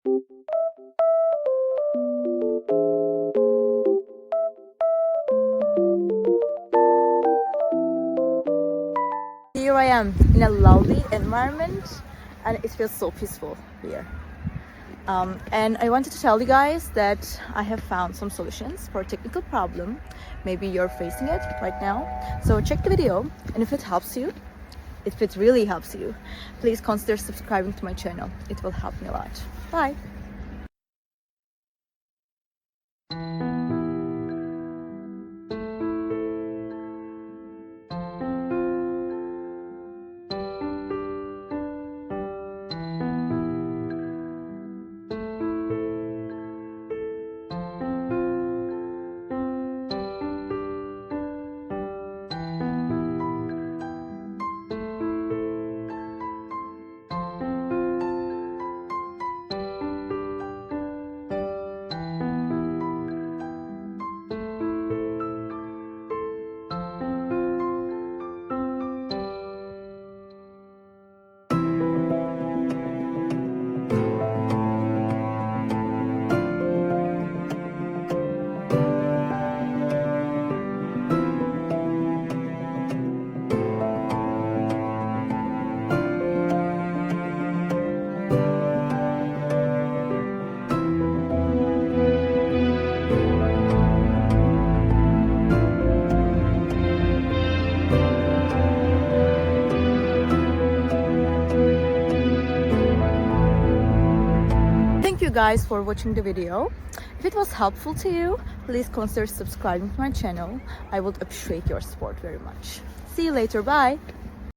Here I am in a lovely environment and it feels so peaceful here. And I wanted to tell you guys that I have found some solutions for a technical problem. Maybe you're facing it right now. So check the video, and if it helps you, if it really helps you, please consider subscribing to my channel. It will help me a lot. Bye! Thank you guys for watching the video. If it was helpful to you, please consider subscribing to my channel. I would appreciate your support very much. See you later. Bye.